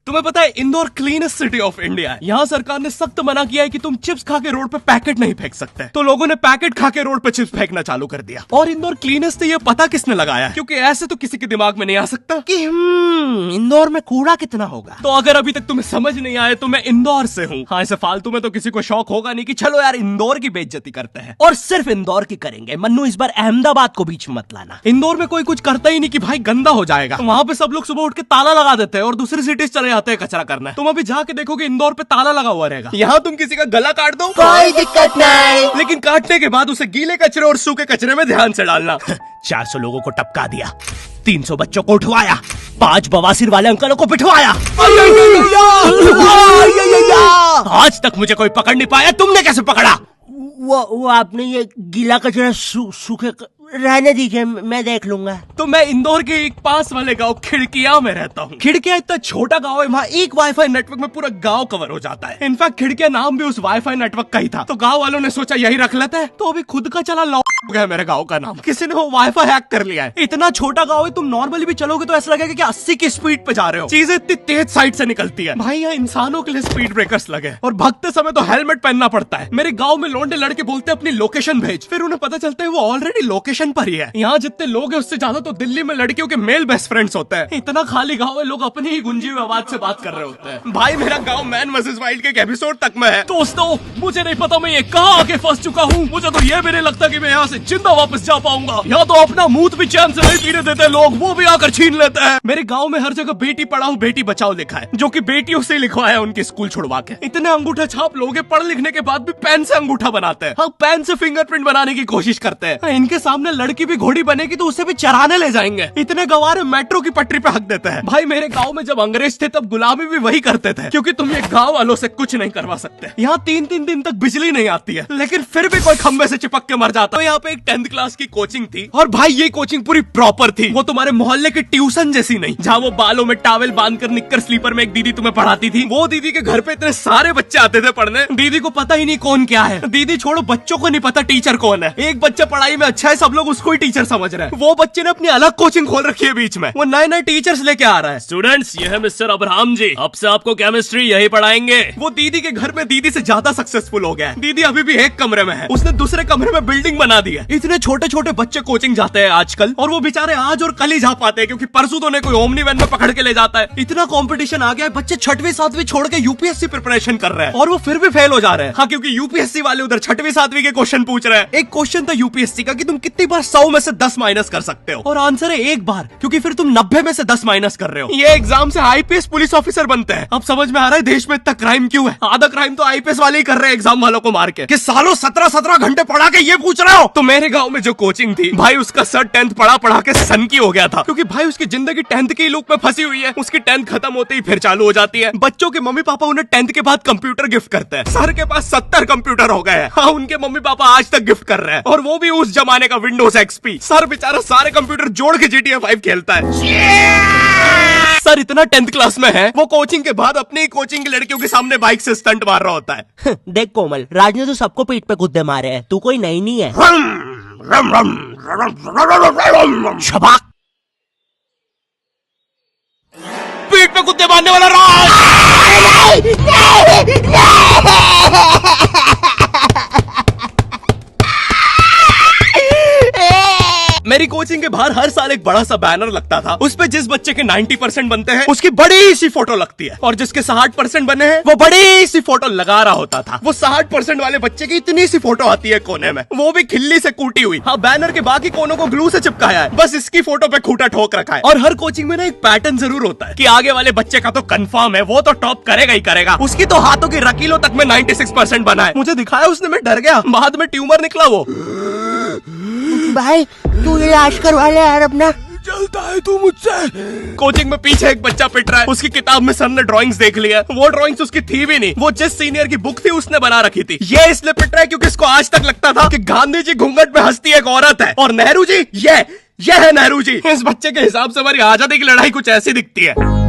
तुम्हें पता है Indore cleanest city of India है। यहाँ सरकार ने सख्त मना किया है कि तुम चिप्स खा के रोड पे पैकेट नहीं फेंक सकते। तो लोगों ने पैकेट खा के रोड पे चिप्स फेंकना चालू कर दिया। और इंदौर क्लीनेस्ट से ये पता किसने लगाया है? क्योंकि ऐसे तो किसी के दिमाग में नहीं आ सकता कि इंदौर में कूड़ा कितना होगा। तो अगर अभी तक तुम्हें समझ नहीं आया तो मैं इंदौर से हूँ। हाँ, ऐसे फालतू में तो किसी को शौक होगा नहीं कि चलो यार इंदौर की बेइज्जती करते हैं, और सिर्फ इंदौर की करेंगे। मन्नू, इस बार अहमदाबाद को बीच में मत लाना। इंदौर में कोई कुछ करता ही नहीं कि भाई गंदा हो जाएगा। तो वहाँ पे सब लोग सुबह उठ के ताला लगा देते हैं और दूसरी सिटीज चले जाते हैं कचरा करना। तुम अभी जाके देखोगे इंदौर पे ताला लगा हुआ रहेगा। यहाँ तुम किसी का गला काट दो कोई दिक्कत नहीं, लेकिन काटने के बाद उसे गीले कचरे और सूखे कचरे में ध्यान से डालना। 400 लोगों को टपका दिया, 300 बच्चों को उठवाया, 5 बवासीर वाले अंकलों को पिटवाया। आज तक मुझे कोई पकड़ नहीं पाया, तुमने कैसे पकड़ा? वो आपने ये गीला कचरा सूखे रहने दीजिए, मैं देख लूंगा। तो मैं इंदौर के एक पास वाले गांव खिड़किया में रहता हूँ। खिड़किया इतना छोटा गांव है, वहाँ एक वाईफाई नेटवर्क में पूरा गांव कवर हो जाता है। इनफैक्ट खिड़किया नाम भी उस वाईफाई नेटवर्क का ही था, तो गांव वालों ने सोचा यही रख लेते हैं। तो अभी खुद का चला लॉ हो गया मेरे गांव का नाम। किसी ने वो वाईफाई हैक कर लिया है। इतना छोटा गांव है, तुम नॉर्मली भी चलोगे तो ऐसा लगेगा कि 80 की स्पीड पे जा रहे हो। चीजें इतनी तेज साइड से निकलती है। भाई यहाँ इंसानों के लिए स्पीड ब्रेकर्स लगे, और भगते समय तो हेलमेट पहनना पड़ता है। मेरे गाँव में लौंडे लड़के बोलते अपनी लोकेशन भेज, फिर उन्हें पता चलता है वो ऑलरेडी लोकेशन पर ही है। यहाँ जितने लोग हैं उससे ज्यादा तो दिल्ली में लड़कियों के मेल बेस्ट फ्रेंड्स होते हैं। इतना खाली गांव है, लोग अपनी ही गुंजी हुई आवाज से बात कर रहे होते हैं। भाई मेरा गांव मैन वर्सेस वाइल्ड के एक एपिसोड तक में है। दोस्तों, मुझे नहीं पता मैं ये कहाँ आके फंस चुका हूँ। मुझे तो ये भी नहीं लगता कि मैं यहाँ से जिंदा वापस जा पाऊंगा। यहाँ तो अपना मूत भी चैन से नहीं पीने देते लोग, वो भी आकर छीन लेते हैं। मेरे गाँव में हर जगह बेटी पढ़ाओ बेटी बचाओ लिखा है, जो की बेटियों से लिखवाया उनके स्कूल छुड़वा के। इतने अंगूठा छाप लोग पढ़ लिखने के बाद भी पेन से अंगूठा बनाते हैं। हाँ, पेन से फिंगरप्रिंट बनाने की कोशिश करते हैं। इनके सामने लड़की भी घोड़ी बनेगी तो उसे भी चराने ले जाएंगे। इतने गवार मेट्रो की पटरी पे हक देते हैं। भाई मेरे गांव में जब अंग्रेज थे तब गुलामी भी वही करते थे, क्योंकि तुम ये गांव वालों से कुछ नहीं करवा सकते। यहाँ 3-3 दिन तक बिजली नहीं आती है, लेकिन फिर भी कोई खंबे से चिपक के मर जाता है। यहाँ पे एक 10th क्लास की कोचिंग थी, और भाई ये कोचिंग पूरी प्रॉपर थी। वो तुम्हारे मोहल्ले की ट्यूशन जैसी नहीं, जहाँ वो बालों में टावल बांधकर निक्कर स्लीपर में एक दीदी तुम्हें पढ़ाती थी। वो दीदी के घर पे इतने सारे बच्चे आते थे पढ़ने, दीदी को पता ही नहीं कौन क्या है। दीदी छोड़ो, बच्चों को नहीं पता टीचर कौन है। एक बच्चा पढ़ाई में अच्छा है, सब लोग उसको ही टीचर समझ रहे हैं। वो बच्चे ने अपनी अलग कोचिंग खोल रखी है बीच में, वो नए नए टीचर्स लेके आ रहा है। स्टूडेंट्स, ये है मिस्टर अब्राहम जी, अब से आपको केमिस्ट्री यही पढ़ाएंगे। वो दीदी के घर में दीदी से ज्यादा सक्सेसफुल हो गया है। दीदी अभी भी एक कमरे में है, उसने दूसरे कमरे में बिल्डिंग बना दी है। इतने छोटे छोटे बच्चे कोचिंग जाते हैं आजकल, और वो बेचारे आज और कल ही जा पाते हैं, क्योंकि परसों तो उन्हें कोई ओमनी वैन में पकड़ के ले जाता है। इतना कंपटीशन आ गया है, बच्चे 6वीं 7वीं छोड़ के यूपीएससी प्रिपरेशन कर रहे हैं, और वो फिर भी फेल हो जा रहे हैं। हाँ, क्योंकि यूपीएससी वाले उधर 6वीं 7वीं के क्वेश्चन पूछ रहे हैं। एक क्वेश्चन था यूपीएससी का कि तुम कितनी बार 100 में से 10 माइनस कर सकते हो, और आंसर है एक बार, क्योंकि फिर तुम 90 में से 10 माइनस कर रहे हो। ये एग्जाम से आईपीएस पुलिस ऑफिसर बनते हैं। अब समझ में आ रहा है देश में इतना क्राइम क्यों है। आधा क्राइम तो आईपीएस वाले ही कर रहे हैं एग्जाम वालों को मार के, कि सालों 17-17 घंटे पढ़ा के ये पूछ रहे हो। तो मेरे गांव में जो कोचिंग थी, भाई उसका सर 10th पढ़ा के सन की हो गया था, क्योंकि भाई उसकी जिंदगी 10th की लूप में फंसी हुई है। उसकी 10th खत्म होते ही फिर चालू हो जाती है। बच्चों के मम्मी पापा उन्हें 10th के बाद कंप्यूटर गिफ्ट करते हैं। सर के पास 70 कंप्यूटर हो गए हैं। हाँ, उनके मम्मी पापा आज तक गिफ्ट कर रहे हैं, और वो भी उस जमाने का विंडोज XP। सर बेचारा सारे कंप्यूटर जोड़ के GTA 5 खेलता है। सर इतना 10th क्लास में है, वो कोचिंग के बाद अपनी ही कोचिंग की लड़कियों के सामने बाइक से स्टंट मार रहा होता है। देख कोमल, राज ने तो सबको पीठ पे कुत्ते मारे हैं, तू कोई नई नहीं है। शबाक, पीठ पे कुत्ते मारने वाला राज। मेरी कोचिंग के बाहर हर साल एक बड़ा सा बैनर लगता था, उस पे जिस बच्चे के 90% बनते हैं उसकी बड़ी सी फोटो लगती है, और जिसके 60% बने हैं वो बड़ी सी फोटो लगा रहा होता था। वो 60% वाले बच्चे की इतनी सी फोटो आती है कोने में, वो भी खिल्ली से कूटी हुई। हाँ, बैनर के बाकी कोनों को ग्लू से चिपकाया है, बस इसकी फोटो पे खूंटा ठोक रखा है। और हर कोचिंग में ना एक पैटर्न जरूर होता है कि आगे वाले बच्चे का तो कंफर्म है, वो तो टॉप करेगा ही करेगा। उसकी तो हाथों की रकीलों तक में 96% बना है। मुझे दिखाया उसने, मैं डर गया, बाद में ट्यूमर निकला वो। भाई तू इलाज करवा ले यार अपना। चलता है तू मुझसे। कोचिंग में पीछे एक बच्चा पिट रहा है, उसकी किताब में सर ने ड्राइंग्स देख लिया। वो ड्राइंग्स उसकी थी भी नहीं, वो जिस सीनियर की बुक थी उसने बना रखी थी। ये इसलिए पिट रहा है क्योंकि इसको आज तक लगता था कि गांधी जी घूंघट में हंसती एक औरत है, और नेहरू जी ये है नेहरू जी। इस बच्चे के हिसाब से हमारी आजादी की लड़ाई कुछ ऐसी दिखती है।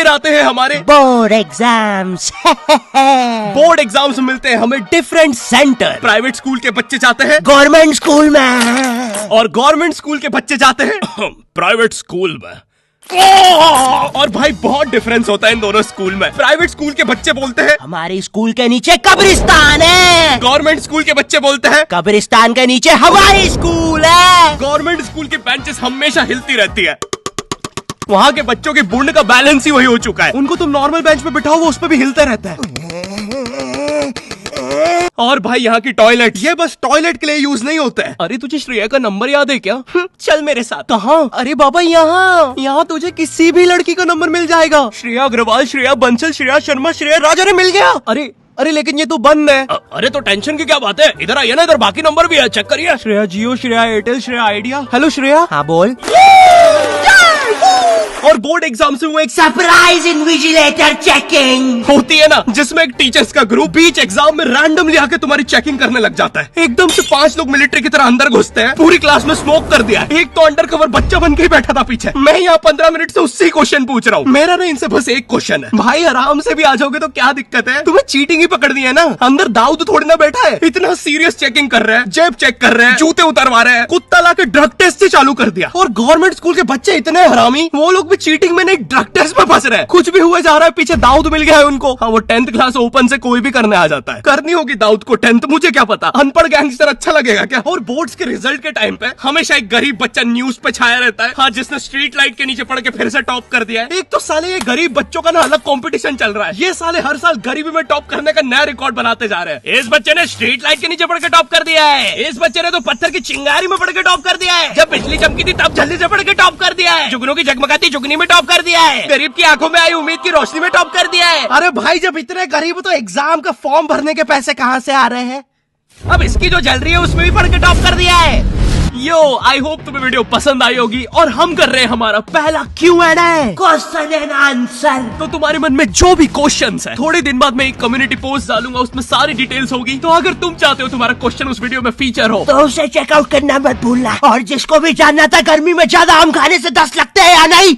फिर आते हैं हमारे बोर्ड एग्जाम्स। बोर्ड एग्जाम्स में मिलते हैं हमें डिफरेंट सेंटर। प्राइवेट स्कूल के बच्चे जाते हैं गवर्नमेंट स्कूल में और गवर्नमेंट स्कूल के बच्चे जाते हैं प्राइवेट स्कूल में। और भाई बहुत डिफरेंस होता है इन दोनों स्कूल में। प्राइवेट स्कूल के बच्चे बोलते हैं हमारे स्कूल के नीचे कब्रिस्तान है। गवर्नमेंट स्कूल के बच्चे बोलते हैं कब्रिस्तान के नीचे हमारी स्कूल है। गवर्नमेंट स्कूल की बेंचेस हमेशा हिलती रहती है। वहाँ के बच्चों की बुंड का बैलेंस ही वही हो चुका है। उनको तुम नॉर्मल बेंच पे बिठाओ वो उस पे भी हिलता रहता है। और भाई यहाँ की टॉयलेट ये बस टॉयलेट के लिए यूज नहीं होता है। अरे तुझे श्रेया का नंबर याद है क्या? चल मेरे साथ। कहाँ? अरे बाबा यहाँ तुझे किसी भी लड़की का नंबर मिल जाएगा। श्रेया अग्रवाल, श्रेया बंसल, श्रेया शर्मा, श्रेया राजा ने मिल गया। अरे लेकिन ये तो बंद है। अरे तो टेंशन की क्या बात है, इधर आइए ना, इधर बाकी नंबर भी है, चेक करिए। श्रेया जियो, श्रेया एयरटेल, श्रेया आइडिया। हेलो श्रेया। हाँ बोल। और बोर्ड एग्जाम से वो एक सरप्राइज इन्विजिलेटर चेकिंग होती है ना, जिसमें एक टीचर्स का ग्रुप बीच एग्जाम में रैंडमली आके तुम्हारी चेकिंग करने लग जाता है। एकदम से 5 लोग मिलिट्री की तरह अंदर घुसते हैं, पूरी क्लास में स्मोक कर दिया है। एक तो अंडर कवर बच्चा बन के ही बैठा था पीछे। मैं यहाँ 15 मिनट से उससे ही क्वेश्चन पूछ रहा हूँ। मेरा ना इनसे बस एक क्वेश्चन है, भाई आराम से भी आ जाओगे तो क्या दिक्कत है? तुम्हें चीटिंग ही पकड़नी है ना, अंदर दाऊद थोड़ी ना बैठा है। इतना सीरियस चेकिंग कर रहे हैं, जेब चेक कर रहे हैं, जूते उतरवा रहे हैं, कुत्ता लाके ड्रग टेस्ट से चालू कर दिया। और गवर्नमेंट स्कूल के बच्चे इतने हरामी, वो लोग भी चीटिंग में नहीं ड्रग टेस्ट में फंस रहे हैं। कुछ भी हुए जा रहा है, पीछे दाऊद मिल गया है उनको। हाँ वो 10th क्लास ओपन से कोई भी करने आ जाता है। करनी होगी दाऊद को 10th, मुझे क्या पता, अनपढ़ गैंगस्टर अच्छा लगेगा क्या? और बोर्ड्स के रिजल्ट के टाइम पे हमेशा एक गरीब बच्चा न्यूज पे छाया रहता है, हाँ जिसने स्ट्रीट लाइट के नीचे पड़ के फिर से टॉप कर दिया है। एक तो साले ये गरीब बच्चों का ना अलग कंपटीशन चल रहा है। ये साले हर साल गरीबी में टॉप करने का नया रिकॉर्ड बनाते जा रहे हैं। इस बच्चे ने स्ट्रीट लाइट के नीचे पड़ के टॉप कर दिया है, इस बच्चे ने तो पत्थर की चिंगारी में पड़ के टॉप कर दिया है, जब बिजली चमकी थी तब जल्दी से पड़ के टॉप कर दिया है, जुगनू की जगमगाती जुगनी में टॉप कर दिया है, गरीब की आंखों में आई उम्मीद की रोशनी में टॉप कर दिया है। अरे भाई जब इतने गरीब हो तो एग्जाम का फॉर्म भरने के पैसे कहाँ से आ रहे हैं? अब इसकी जो जल रही है उसमें भी पढ़ के टॉप कर दिया है। यो आई होप तुम्हें वीडियो पसंद आई होगी और हम कर रहे हैं हमारा पहला Q&A, क्वेश्चन एंड आंसर। तो तुम्हारे मन में जो भी क्वेश्चंस है, थोड़े दिन बाद मैं एक कम्युनिटी पोस्ट डालूंगा, उसमें सारी डिटेल्स होगी। तो अगर तुम चाहते हो तुम्हारा क्वेश्चन उस वीडियो में फीचर हो तो उसे चेकआउट करना मत भूलना। और जिसको भी जानना था गर्मी में ज्यादा आम खाने से दस्त लगते हैं या नहीं,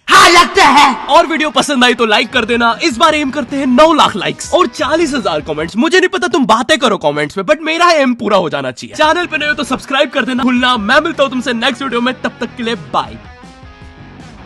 हाँ लगता है। और वीडियो पसंद आई तो लाइक कर देना। इस बार एम करते हैं 9 लाख लाइक्स और 40,000 कमेंट्स। मुझे नहीं पता तुम बातें करो कमेंट्स में, बट मेरा एम पूरा हो जाना चाहिए। चैनल पे नए हो तो सब्सक्राइब कर देना भूलना। मैं मिलता हूँ तुमसे नेक्स्ट वीडियो में, तब तक के लिए बाय।